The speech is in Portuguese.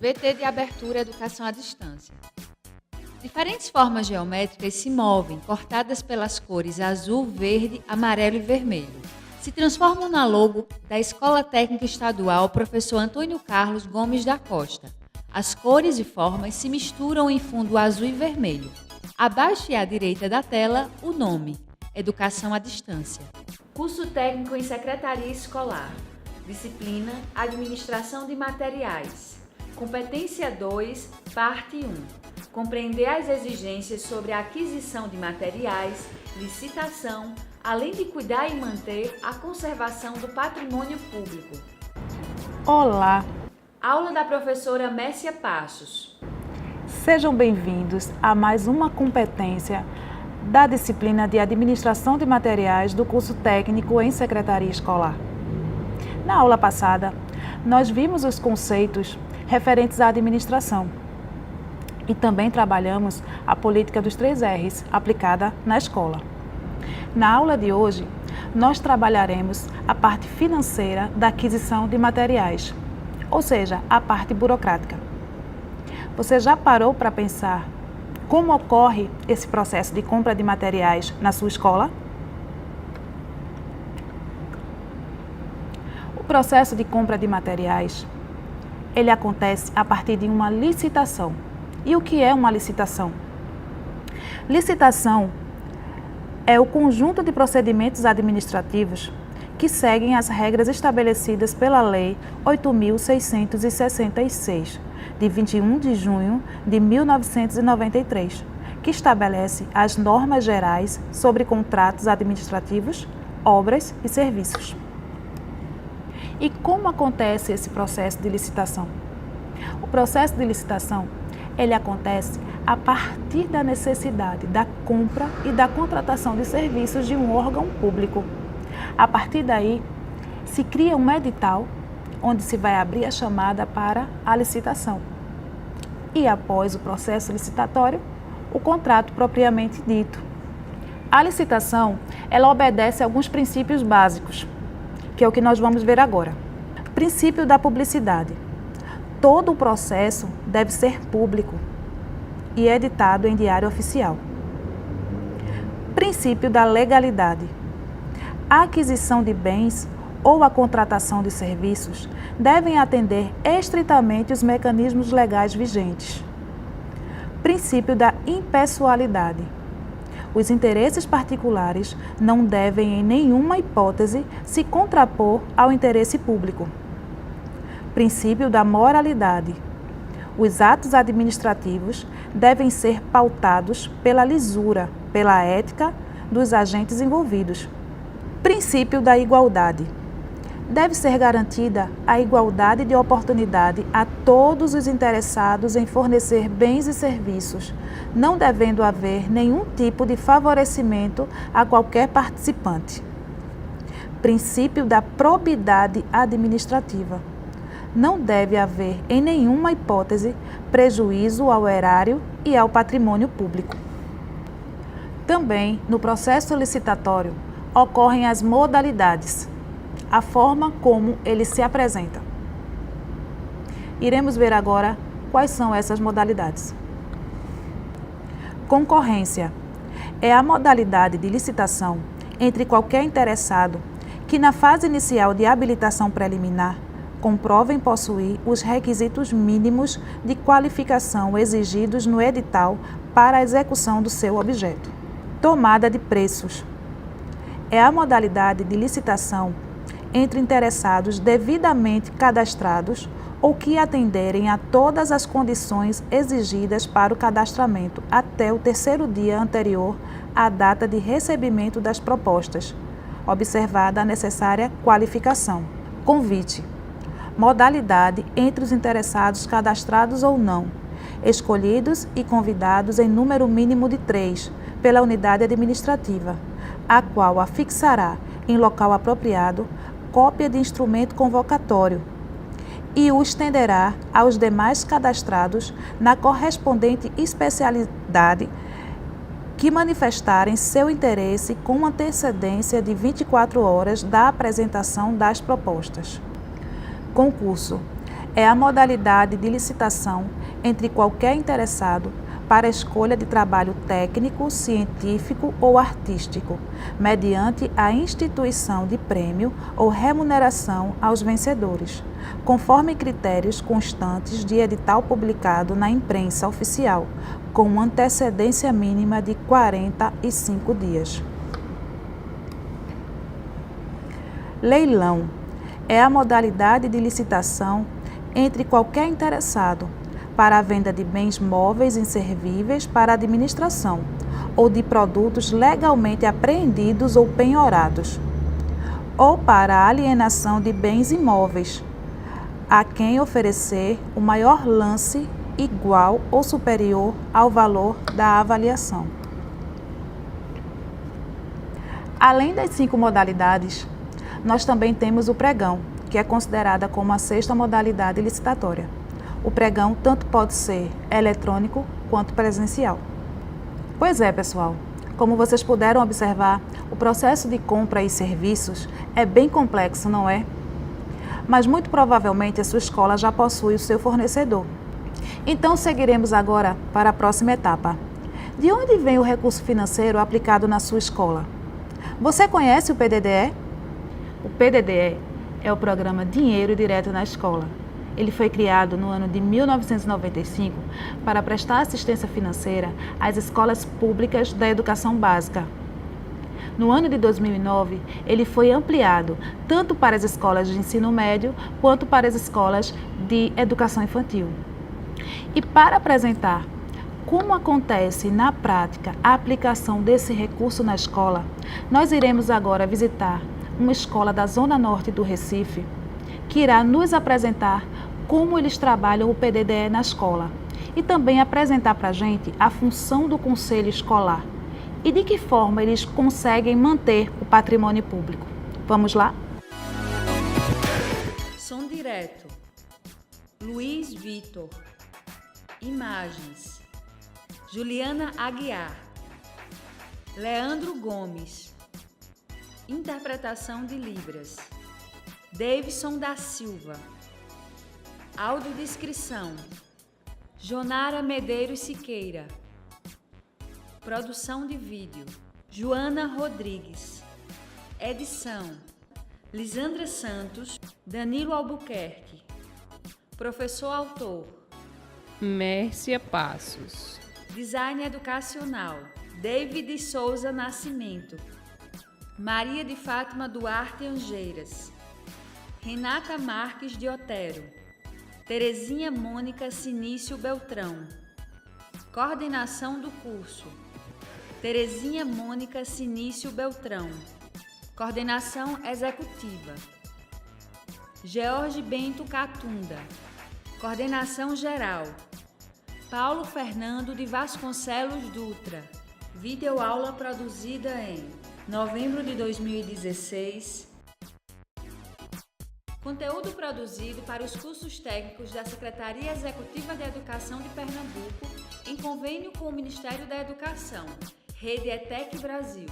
VT de abertura Educação à Distância. Diferentes formas geométricas se movem, cortadas pelas cores azul, verde, amarelo e vermelho. Se transformam na logo da Escola Técnica Estadual Professor Antônio Carlos Gomes da Costa. As cores e formas se misturam em fundo azul e vermelho. Abaixo e à direita da tela, o nome: Educação à Distância. Curso técnico em Secretaria Escolar. Disciplina Administração de Materiais. Competência 2, parte 1. Compreender as exigências sobre a aquisição de materiais, licitação, além de cuidar e manter a conservação do patrimônio público. Olá! Aula da professora Mércia Passos. Sejam bem-vindos a mais uma competência da disciplina de Administração de Materiais do curso técnico em Secretaria Escolar. Na aula passada, nós vimos os conceitos referentes à administração e também trabalhamos a política dos 3 R's aplicada na escola. Na aula de hoje, nós trabalharemos a parte financeira da aquisição de materiais, ou seja, a parte burocrática. Você já parou para pensar como ocorre esse processo de compra de materiais na sua escola? O processo de compra de materiais, ele acontece a partir de uma licitação. E o que é uma licitação? Licitação é o conjunto de procedimentos administrativos que seguem as regras estabelecidas pela Lei 8.666, de 21 de junho de 1993, que estabelece as normas gerais sobre contratos administrativos, obras e serviços. E como acontece esse processo de licitação? O processo de licitação, ele acontece a partir da necessidade da compra e da contratação de serviços de um órgão público. A partir daí, se cria um edital onde se vai abrir a chamada para a licitação. E após o processo licitatório, o contrato propriamente dito. A licitação, ela obedece a alguns princípios básicos, que é o que nós vamos ver agora. Princípio da publicidade. Todo o processo deve ser público e editado em diário oficial. Princípio da legalidade. A aquisição de bens ou a contratação de serviços devem atender estritamente os mecanismos legais vigentes. Princípio da impessoalidade. Os interesses particulares não devem, em nenhuma hipótese, se contrapor ao interesse público. Princípio da moralidade. Os atos administrativos devem ser pautados pela lisura, pela ética dos agentes envolvidos. Princípio da igualdade. Deve ser garantida a igualdade de oportunidade a todos os interessados em fornecer bens e serviços, não devendo haver nenhum tipo de favorecimento a qualquer participante. Princípio da probidade administrativa. Não deve haver, em nenhuma hipótese, prejuízo ao erário e ao patrimônio público. Também, no processo licitatório, ocorrem as modalidades, a forma como ele se apresenta. Iremos ver agora quais são essas modalidades. Concorrência é a modalidade de licitação entre qualquer interessado que, na fase inicial de habilitação preliminar, comprovem possuir os requisitos mínimos de qualificação exigidos no edital para a execução do seu objeto. Tomada de preços é a modalidade de licitação entre interessados devidamente cadastrados ou que atenderem a todas as condições exigidas para o cadastramento até o 3º dia anterior à data de recebimento das propostas, observada a necessária qualificação. Convite. Modalidade entre os interessados cadastrados ou não, escolhidos e convidados em número mínimo de 3 pela unidade administrativa, a qual afixará em local apropriado cópia de instrumento convocatório e o estenderá aos demais cadastrados na correspondente especialidade que manifestarem seu interesse com antecedência de 24 horas da apresentação das propostas. Concurso é a modalidade de licitação entre qualquer interessado para a escolha de trabalho técnico, científico ou artístico, mediante a instituição de prêmio ou remuneração aos vencedores, conforme critérios constantes de edital publicado na imprensa oficial, com antecedência mínima de 45 dias. Leilão é a modalidade de licitação entre qualquer interessado para a venda de bens móveis inservíveis para administração ou de produtos legalmente apreendidos ou penhorados, ou para a alienação de bens imóveis, a quem oferecer o maior lance igual ou superior ao valor da avaliação. Além das 5 modalidades, nós também temos o pregão, que é considerada como a 6ª modalidade licitatória. O pregão tanto pode ser eletrônico quanto presencial. Pois é, pessoal, como vocês puderam observar, o processo de compra e serviços é bem complexo, não é? Mas muito provavelmente a sua escola já possui o seu fornecedor. Então seguiremos agora para a próxima etapa. De onde vem o recurso financeiro aplicado na sua escola? Você conhece o PDDE? O PDDE é o programa Dinheiro Direto na Escola. Ele foi criado no ano de 1995 para prestar assistência financeira às escolas públicas da educação básica. No ano de 2009, ele foi ampliado tanto para as escolas de ensino médio quanto para as escolas de educação infantil. E para apresentar como acontece na prática a aplicação desse recurso na escola, nós iremos agora visitar uma escola da Zona Norte do Recife, que irá nos apresentar como eles trabalham o PDDE na escola e também apresentar para a gente a função do conselho escolar e de que forma eles conseguem manter o patrimônio público. Vamos lá? Som direto. Luiz Vitor. Imagens. Juliana Aguiar. Leandro Gomes. Interpretação de Libras. Davidson da Silva. Audiodescrição. Jonara Medeiros Siqueira. Produção de vídeo. Joana Rodrigues. Edição. Lisandra Santos. Danilo Albuquerque. Professor autor. Mércia Passos. Design educacional. David Souza Nascimento. Maria de Fátima Duarte Angeiras. Renata Marques de Otero. Terezinha Mônica Sinício Beltrão. Coordenação do curso. Terezinha Mônica Sinício Beltrão. Coordenação executiva. George Bento Catunda. Coordenação geral. Paulo Fernando de Vasconcelos Dutra. Videoaula produzida em novembro de 2016. Conteúdo produzido para os cursos técnicos da Secretaria Executiva de Educação de Pernambuco, em convênio com o Ministério da Educação, Rede ETEC Brasil.